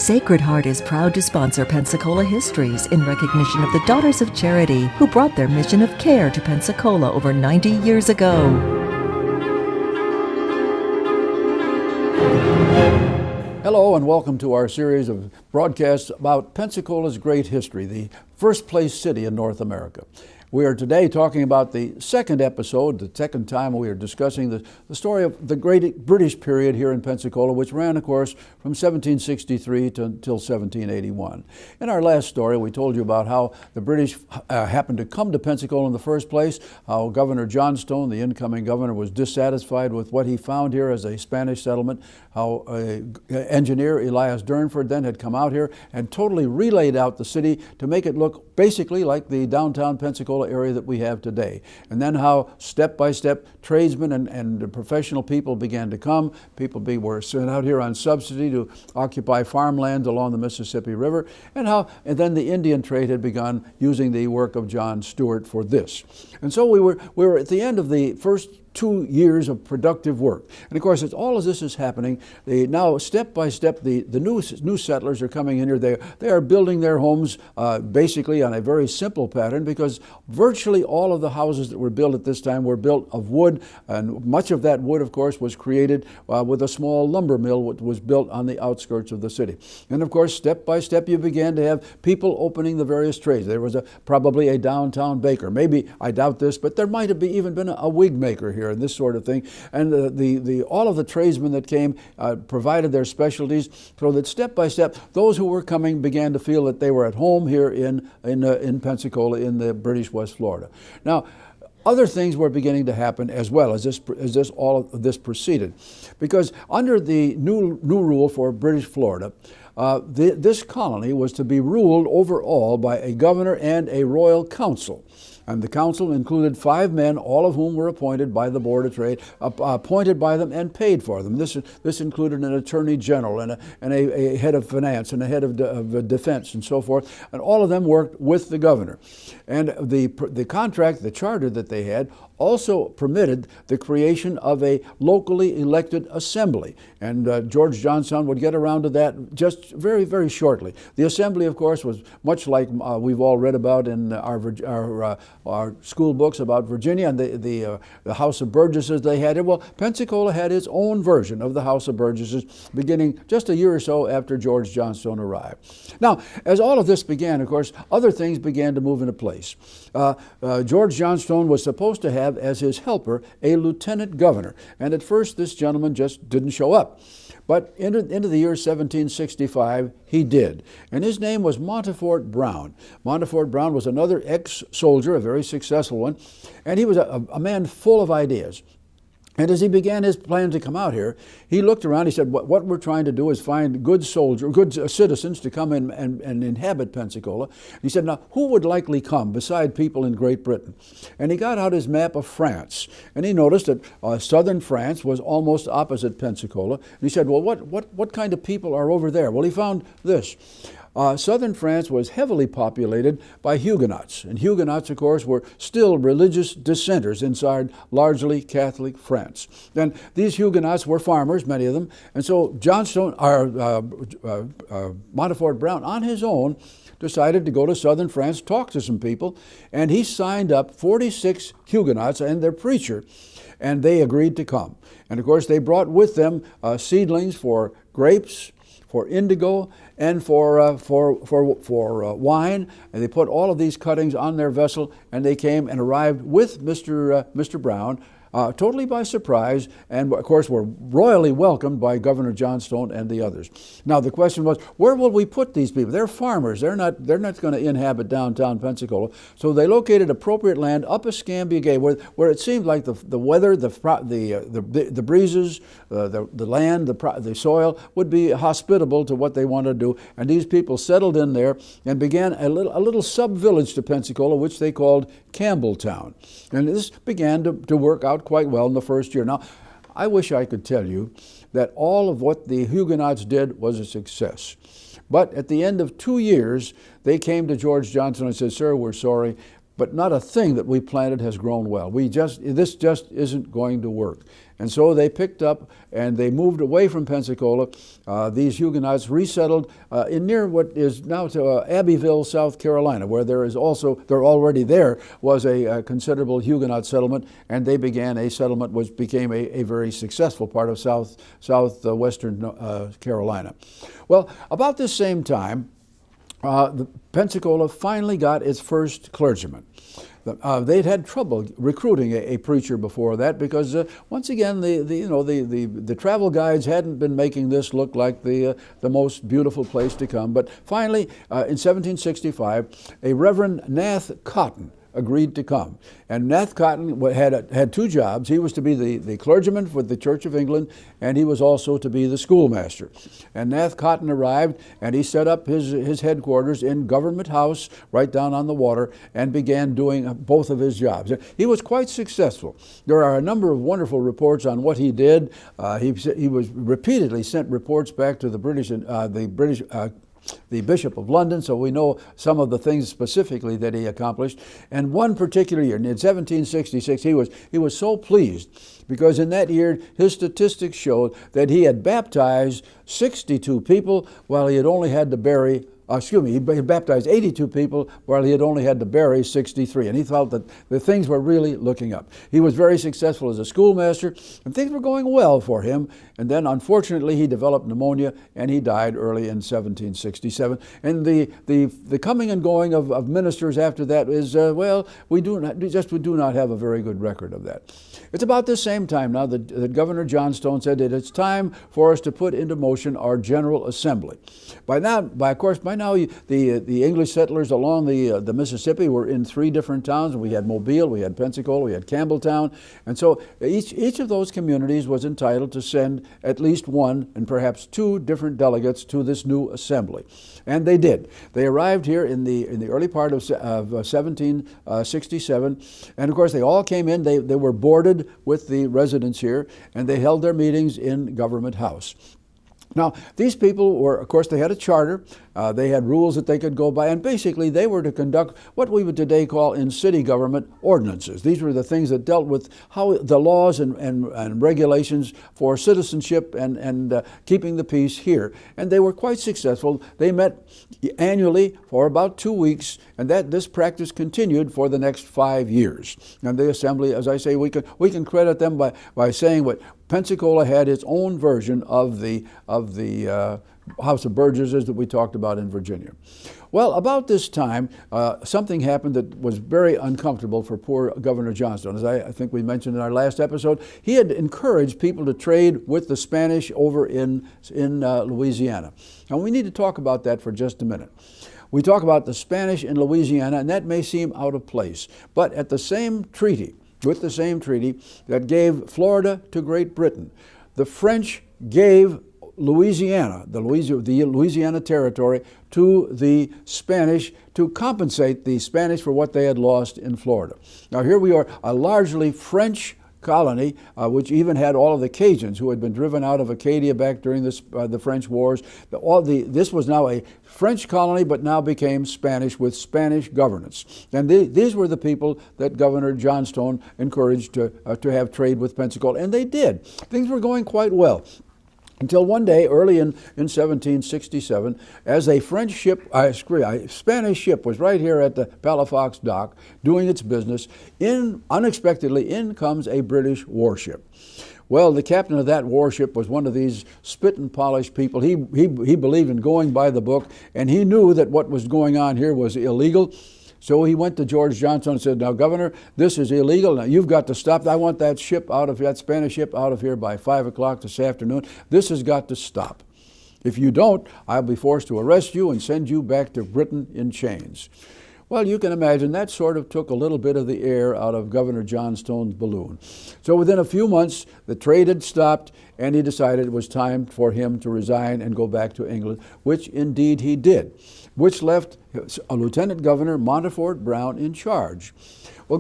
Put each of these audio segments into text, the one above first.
Sacred Heart is proud to sponsor Pensacola Histories in recognition of the Daughters of Charity who brought their mission of care to Pensacola over 90 years ago. Hello and welcome to our series of broadcasts about Pensacola's great history, the first place city in North America. We are today talking about the second episode, the second time we are discussing the story of the great British period here in Pensacola, which ran, of course, from 1763 until 1781. In our last story, we told you about how the British happened to come to Pensacola in the first place, how Governor Johnstone, the incoming governor, was dissatisfied with what he found here as a Spanish settlement, how engineer Elias Durnford then had come out here and totally relaid out the city to make it look basically like the downtown Pensacola area that we have today. And then how step by step tradesmen and professional people began to come. People were sent out here on subsidy to occupy farmland along the Mississippi River, and then the Indian trade had begun using the work of John Stuart for this. And so we were at the end of the first 2 years of productive work. And of course, as all of this is happening, now step by step, the new settlers are coming in here. They are building their homes basically on a very simple pattern, because virtually all of the houses that were built at this time were built of wood, and much of that wood, of course, was created with a small lumber mill which was built on the outskirts of the city. And of course, step by step, you began to have people opening the various trades. There was probably a downtown baker. Maybe, I doubt this, but there might have even been a wig maker here and this sort of thing. And all of the tradesmen that came provided their specialties, so that step by step, those who were coming began to feel that they were at home here in Pensacola, in the British West Florida. Now, other things were beginning to happen as well as all of this proceeded, because under the new rule for British Florida, this colony was to be ruled overall by a governor and a royal council. And the council included 5 men, all of whom were appointed by the Board of Trade, appointed by them and paid for them. This included an attorney general and a head of finance and a head of defense and so forth. And all of them worked with the governor. And the contract, the charter that they had, also permitted the creation of a locally elected assembly. And George Johnstone would get around to that just very, very shortly. The assembly, of course, was much like we've all read about in our school books about Virginia and the House of Burgesses they had. Well, Pensacola had its own version of the House of Burgesses beginning just a year or so after George Johnstone arrived. Now, as all of this began, of course, other things began to move into place. George Johnstone was supposed to have as his helper a lieutenant governor, and at first this gentleman just didn't show up. But into the year 1765, he did. And his name was Montefort Brown. Montefort Brown was another ex-soldier, a very successful one, and he was a man full of ideas. And as he began his plan to come out here, he looked around. He said, what we're trying to do is find good citizens to come in and inhabit Pensacola. And he said, now, who would likely come beside people in Great Britain? And he got out his map of France. And he noticed that southern France was almost opposite Pensacola. And he said, well, what kind of people are over there? Well, he found this. Southern France was heavily populated by Huguenots. And Huguenots, of course, were still religious dissenters inside largely Catholic France. And these Huguenots were farmers, many of them. And so Montefort Brown, on his own, decided to go to southern France, talk to some people, and he signed up 46 Huguenots and their preacher, and they agreed to come. And of course, they brought with them seedlings for grapes, for indigo, and for wine, and they put all of these cuttings on their vessel, and they came and arrived with Mr. Brown, totally by surprise, and of course were royally welcomed by Governor Johnstone and the others. Now the question was, where will we put these people? They're farmers. They're not going to inhabit downtown Pensacola. So they located appropriate land up Escambia Gate, where it seemed like the weather, the breezes, the land, the soil would be hospitable to what they wanted to do. And these people settled in there and began a little sub-village to Pensacola, which they called Campbelltown. And this began to work out quite well in the first year. Now, I wish I could tell you that all of what the Huguenots did was a success. But at the end of 2 years, they came to George Johnstone and said, "Sir, we're sorry. but not a thing that we planted has grown well. This just isn't going to work. And so they picked up and they moved away from Pensacola. These Huguenots resettled in near what is now to Abbeville, South Carolina, where there already there was a considerable Huguenot settlement, and they began a settlement which became a very successful part of southwestern Carolina. Well, about this same time, Pensacola finally got its first clergyman. They'd had trouble recruiting a preacher before that because once again the travel guides hadn't been making this look like the most beautiful place to come. But finally, in 1765, a Reverend Nath Cotton agreed to come. And Nath Cotton had two jobs. He was to be the clergyman for the Church of England, and he was also to be the schoolmaster. And Nath Cotton arrived, and he set up his headquarters in Government House right down on the water and began doing both of his jobs. He was quite successful. There are a number of wonderful reports on what he did. He was repeatedly sent reports back to the Bishop of London, so we know some of the things specifically that he accomplished. And one particular year, in 1766, he was so pleased because in that year his statistics showed that he had baptized 62 people while he had only had to bury he baptized 82 people while he had only had to bury 63. And he felt that the things were really looking up. He was very successful as a schoolmaster, and things were going well for him. And then, unfortunately, he developed pneumonia, and he died early in 1767. And the coming and going of ministers after that is, we do not have a very good record of that. It's about this same time now that Governor Johnstone said that it's time for us to put into motion our General Assembly. By now, the English settlers along the Mississippi were in 3 different towns. We had Mobile, we had Pensacola, we had Campbelltown. And so each of those communities was entitled to send at least 1 and perhaps 2 different delegates to this new assembly. And they did. They arrived here in the early part of 1767. And of course, they all came in. They were boarded with the residents here, and they held their meetings in Government House. Now, these people were, of course, they had a charter. They had rules that they could go by, and basically they were to conduct what we would today call in city government ordinances. These were the things that dealt with how the laws and regulations for citizenship and keeping the peace here. And they were quite successful. They met annually for about 2 weeks, and this practice continued for the next 5 years. And the assembly, as I say, we can credit them by saying what Pensacola had its own version of the House of Burgesses that we talked about in Virginia. Well, about this time, something happened that was very uncomfortable for poor Governor Johnstone. As I think we mentioned in our last episode, he had encouraged people to trade with the Spanish over in Louisiana. And we need to talk about that for just a minute. We talk about the Spanish in Louisiana, and that may seem out of place. But with the same treaty that gave Florida to Great Britain, the French gave Louisiana, the Louisiana Territory, to the Spanish to compensate the Spanish for what they had lost in Florida. Now here we are, a largely French colony, which even had all of the Cajuns who had been driven out of Acadia back during the French wars. This was now a French colony, but now became Spanish with Spanish governance. And these were the people that Governor Johnstone encouraged to have trade with Pensacola, and they did. Things were going quite well. Until one day, early in 1767, as a Spanish ship was right here at the Palafox dock doing its business, unexpectedly in comes a British warship. Well, the captain of that warship was one of these spit and polish people. He believed in going by the book, and he knew that what was going on here was illegal. So he went to George Johnstone and said, "Now, Governor, this is illegal. Now, you've got to stop. I want that Spanish ship out of here by 5 o'clock this afternoon. This has got to stop. If you don't, I'll be forced to arrest you and send you back to Britain in chains." Well, you can imagine that sort of took a little bit of the air out of Governor Johnstone's balloon. So within a few months, the trade had stopped, and he decided it was time for him to resign and go back to England, which indeed he did, which left Lieutenant Governor Montefort Brown in charge. Well,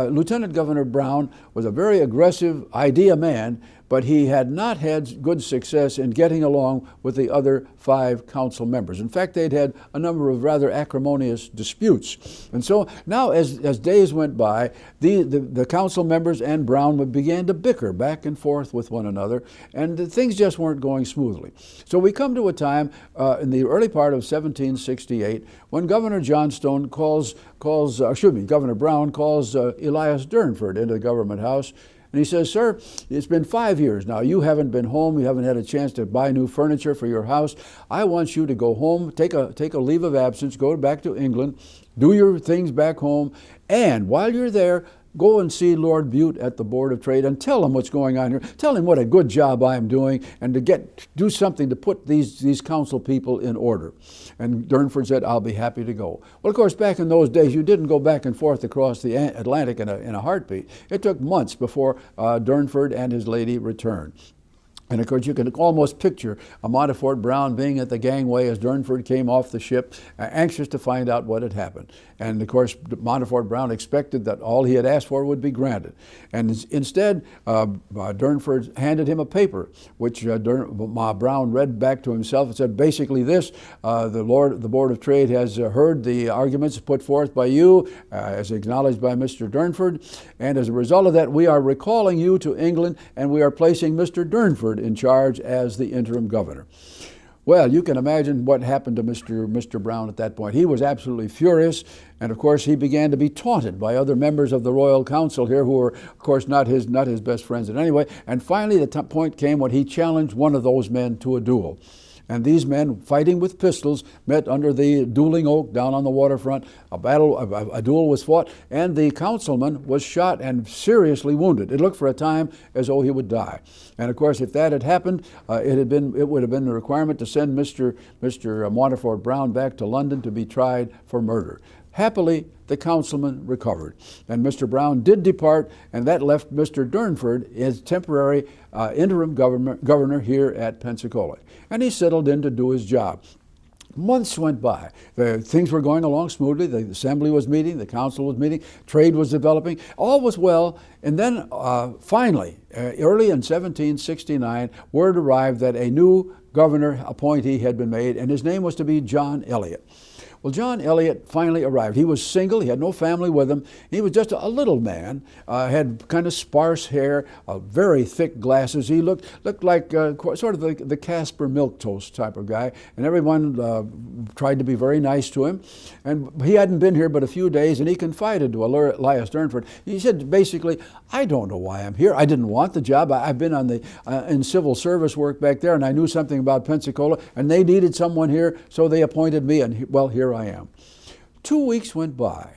Lieutenant Governor Brown was a very aggressive idea man, but he had not had good success in getting along with the other 5 council members. In fact, they'd had a number of rather acrimonious disputes. And so now as days went by, the council members and Brown began to bicker back and forth with one another, and things just weren't going smoothly. So we come to a time in the early part of 1768 when Governor Johnstone Governor Brown calls Elias Durnford into the government house. And he says, "Sir, it's been 5 years now. You haven't been home. You haven't had a chance to buy new furniture for your house. I want you to go home, take a leave of absence, go back to England, do your things back home, and while you're there, go and see Lord Bute at the Board of Trade and tell him what's going on here. Tell him what a good job I'm doing, and to do something to put these council people in order." And Durnford said, "I'll be happy to go." Well, of course, back in those days, you didn't go back and forth across the Atlantic in a heartbeat. It took months before Durnford and his lady returned. And of course, you can almost picture a Montfort Brown being at the gangway as Durnford came off the ship, anxious to find out what had happened. And of course, Montfort Brown expected that all he had asked for would be granted. And instead, Durnford handed him a paper, which Brown read back to himself and said basically this: the Board of Trade has heard the arguments put forth by you, as acknowledged by Mr. Durnford, and as a result of that, we are recalling you to England, and we are placing Mr. Durnford in charge as the interim governor. Well, you can imagine what happened to Mr. Brown at that point. He was absolutely furious, and of course he began to be taunted by other members of the Royal Council here, who were of course not his best friends in any way. And finally the point came when he challenged one of those men to a duel. And these men, fighting with pistols, met under the dueling oak down on the waterfront. A duel was fought, and the councilman was shot and seriously wounded. It looked for a time as though he would die. And of course, if that had happened, it would have been the requirement to send Mr. Montfort Brown back to London to be tried for murder. Happily, the councilman recovered, and Mr. Brown did depart, and that left Mr. Durnford as temporary interim governor here at Pensacola. And he settled in to do his job. Months went by. Things were going along smoothly. The assembly was meeting, the council was meeting, trade was developing, all was well. And then finally, early in 1769, word arrived that a new governor appointee had been made, and his name was to be John Eliot. Well, John Eliot finally arrived. He was single. He had no family with him. He was just a little man, had kind of sparse hair, very thick glasses. He looked like sort of the Casper Milquetoast type of guy, and everyone tried to be very nice to him. And he hadn't been here but a few days, and he confided to Elias Durnford. He said, basically, "I don't know why I'm here. I didn't want the job. I've been on in civil service work back there, and I knew something about Pensacola, and they needed someone here, so they appointed me, and well, here I am." 2 weeks went by,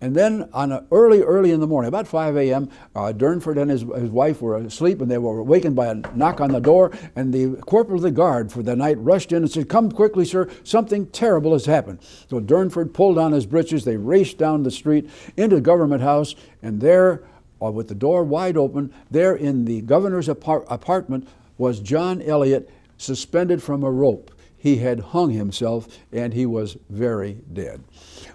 and then on early in the morning, about 5 a.m., Durnford and his wife were asleep, and they were awakened by a knock on the door, and the corporal of the guard for the night rushed in and said, "Come quickly, sir, something terrible has happened." So Durnford pulled on his breeches. They raced down the street into the government house, and there, with the door wide open, there in the governor's apartment was John Eliot, suspended from a rope. He had hung himself, and he was very dead.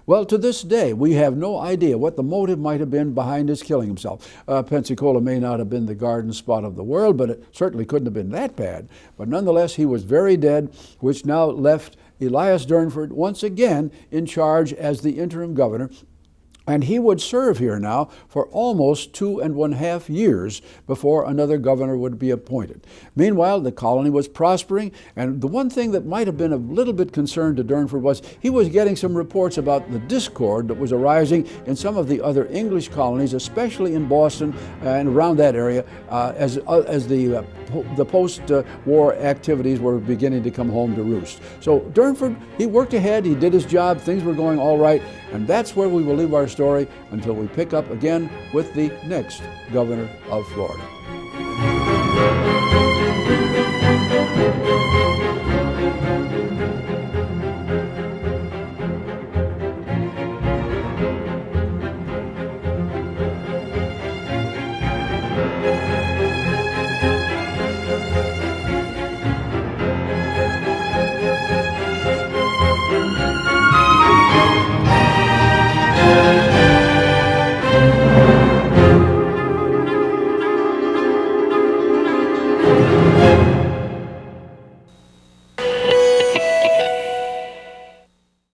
Well, to this day, we have no idea what the motive might have been behind his killing himself. Pensacola may not have been the garden spot of the world, but it certainly couldn't have been that bad. But nonetheless, he was very dead, which now left Elias Durnford once again in charge as the interim governor. And he would serve here now for almost 2.5 years before another governor would be appointed. Meanwhile, the colony was prospering, and the one thing that might have been a little bit concern to Durnford was he was getting some reports about the discord that was arising in some of the other English colonies, especially in Boston and around that area, as the post-war activities were beginning to come home to roost. So Durnford, he worked ahead, he did his job, things were going all right, and that's where we will leave our story until we pick up again with the next governor of Florida.